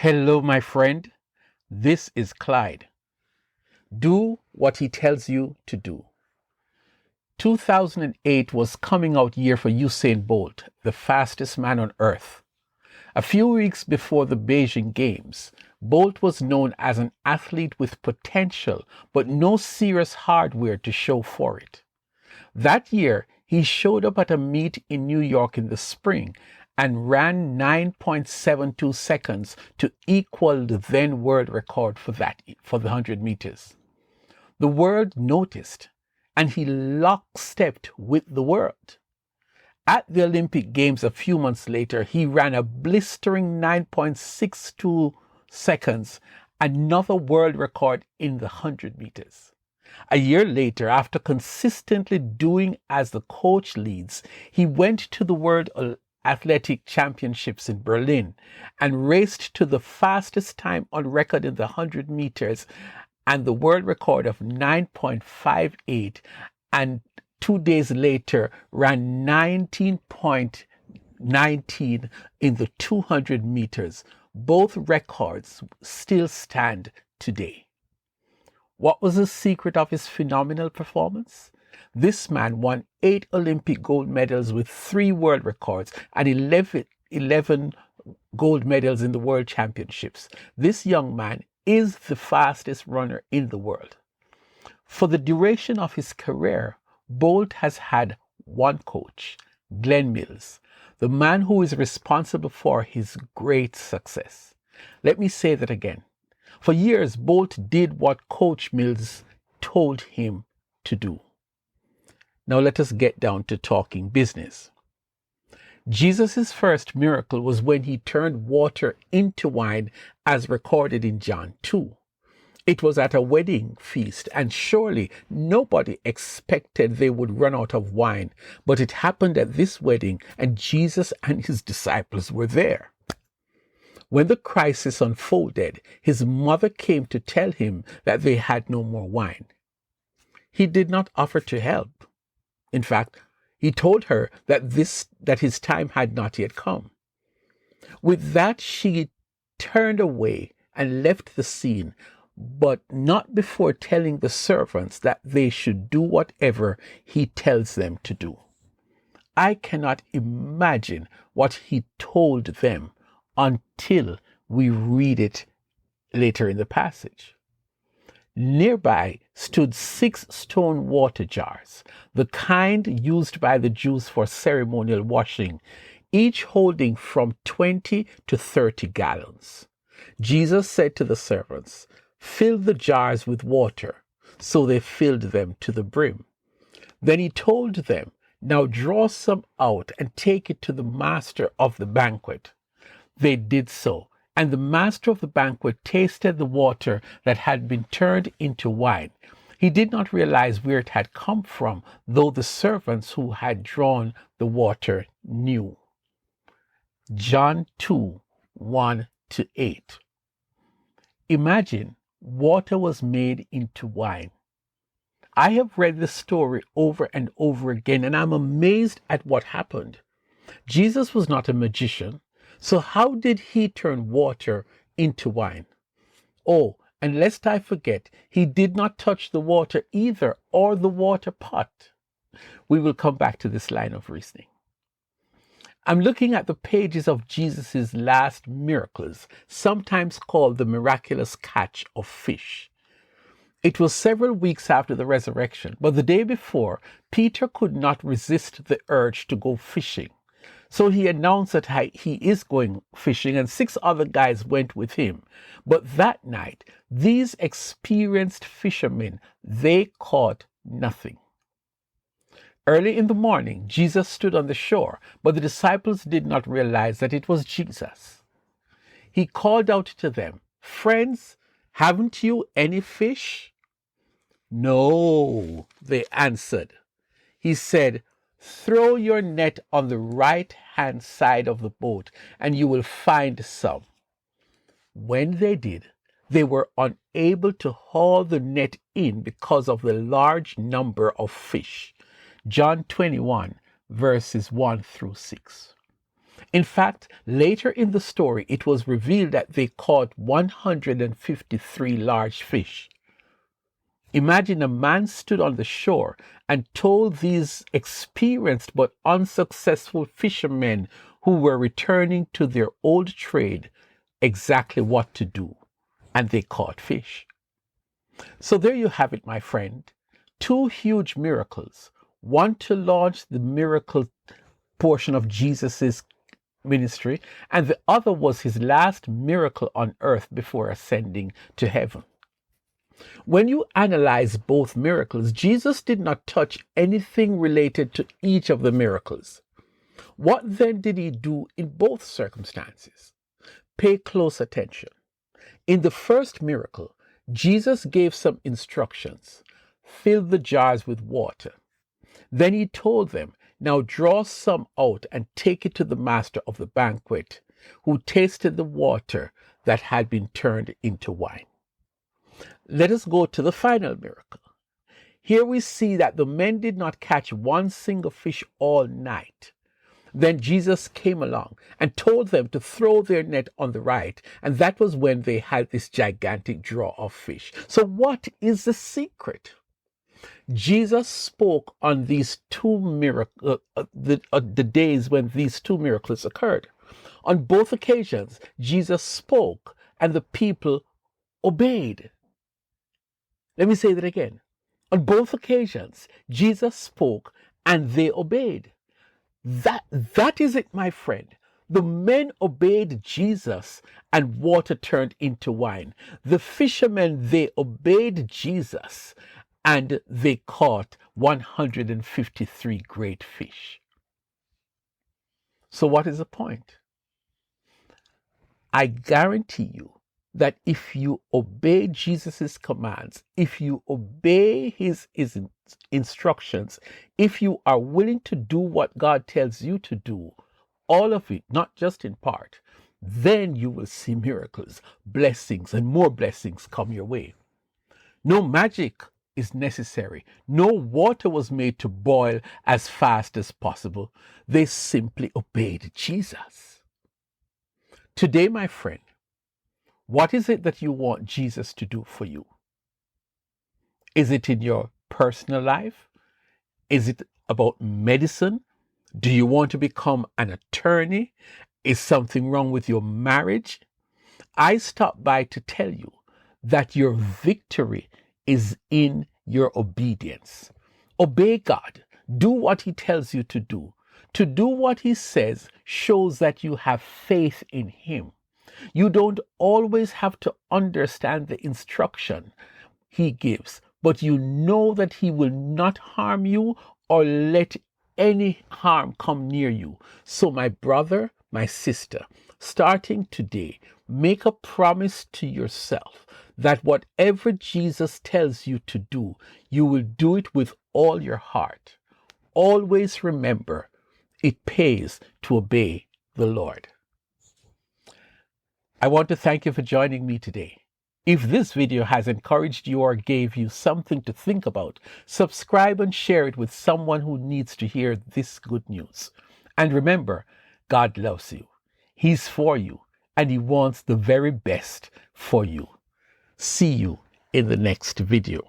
Hello, my friend. This is Clyde. Do what he tells you to do. 2008 was coming out year for Usain Bolt, the fastest man on earth. A few weeks before the Beijing Games, Bolt was known as an athlete with potential, but no serious hardware to show for it. That year, he showed up at a meet in New York in the spring and ran 9.72 seconds to equal the then world record for the 100 meters. The world noticed, and he lockstepped with the world. At the Olympic Games a few months later, he ran a blistering 9.62 seconds, another world record in the 100 meters. A year later, after consistently doing as the coach leads, he went to the World Athletic Championships in Berlin and raced to the fastest time on record in the 100 meters and the world record of 9.58, and 2 days later ran 19.19 in the 200 meters. Both records still stand today. What was the secret of his phenomenal performance? This man won 8 Olympic gold medals with 3 world records and 11 gold medals in the World Championships. This young man is the fastest runner in the world. For the duration of his career, Bolt has had one coach, Glenn Mills, the man who is responsible for his great success. Let me say that again. For years, Bolt did what Coach Mills told him to do. Now let us get down to talking business. Jesus' first miracle was when he turned water into wine, as recorded in John 2. It was at a wedding feast, and surely nobody expected they would run out of wine, but it happened at this wedding, and Jesus and his disciples were there. When the crisis unfolded, his mother came to tell him that they had no more wine. He did not offer to help. In fact, he told her that his time had not yet come. With that, she turned away and left the scene, but not before telling the servants that they should do whatever he tells them to do. I cannot imagine what he told them until we read it later in the passage. Nearby stood 6 stone water jars, the kind used by the Jews for ceremonial washing, each holding from 20 to 30 gallons. Jesus said to the servants, "Fill the jars with water." So they filled them to the brim. Then he told them, "Now draw some out and take it to the master of the banquet." They did so, and the master of the banquet tasted the water that had been turned into wine. He did not realize where it had come from, though the servants who had drawn the water knew. John 2, 1-8. Imagine water was made into wine. I have read this story over and over again, and I'm amazed at what happened. Jesus was not a magician. So how did he turn water into wine? Oh, and lest I forget, he did not touch the water either, or the water pot. We will come back to this line of reasoning. I'm looking at the pages of Jesus' last miracles, sometimes called the miraculous catch of fish. It was several weeks after the resurrection, but the day before, Peter could not resist the urge to go fishing. So he announced that he is going fishing, and 6 other guys went with him. But that night, these experienced fishermen, they caught nothing. Early in the morning, Jesus stood on the shore, but the disciples did not realize that it was Jesus. He called out to them, "Friends, haven't you any fish?" "No," they answered. He said, "Throw your net on the right-hand side of the boat, and you will find some." When they did, they were unable to haul the net in because of the large number of fish. John 21, verses 1-6. In fact, later in the story, it was revealed that they caught 153 large fish. Imagine a man stood on the shore and told these experienced but unsuccessful fishermen who were returning to their old trade exactly what to do, and they caught fish. So there you have it, my friend. Two huge miracles. One to launch the miracle portion of Jesus's ministry, and the other was his last miracle on earth before ascending to heaven. When you analyze both miracles, Jesus did not touch anything related to each of the miracles. What then did he do in both circumstances? Pay close attention. In the first miracle, Jesus gave some instructions. Fill the jars with water. Then he told them, now draw some out and take it to the master of the banquet, who tasted the water that had been turned into wine. Let us go to the final miracle. Here we see that the men did not catch one single fish all night. Then Jesus came along and told them to throw their net on the right, and that was when they had this gigantic draw of fish. So what is the secret? Jesus spoke on these two miracles, the days when these two miracles occurred. On both occasions, Jesus spoke and the people obeyed. Let me say that again. On both occasions, Jesus spoke and they obeyed. That is it, my friend. The men obeyed Jesus and water turned into wine. The fishermen, they obeyed Jesus and they caught 153 great fish. So what is the point? I guarantee you that if you obey Jesus' commands, if you obey his instructions, if you are willing to do what God tells you to do, all of it, not just in part, then you will see miracles, blessings, and more blessings come your way. No magic is necessary. No water was made to boil as fast as possible. They simply obeyed Jesus. Today, my friend, what is it that you want Jesus to do for you? Is it in your personal life? Is it about medicine? Do you want to become an attorney? Is something wrong with your marriage? I stopped by to tell you that your victory is in your obedience. Obey God. Do what he tells you to do. To do what he says shows that you have faith in him. You don't always have to understand the instruction he gives, but you know that he will not harm you or let any harm come near you. So my brother, my sister, starting today, make a promise to yourself that whatever Jesus tells you to do, you will do it with all your heart. Always remember, it pays to obey the Lord. I want to thank you for joining me today. If this video has encouraged you or gave you something to think about, subscribe and share it with someone who needs to hear this good news. And remember, God loves you. He's for you, and he wants the very best for you. See you in the next video.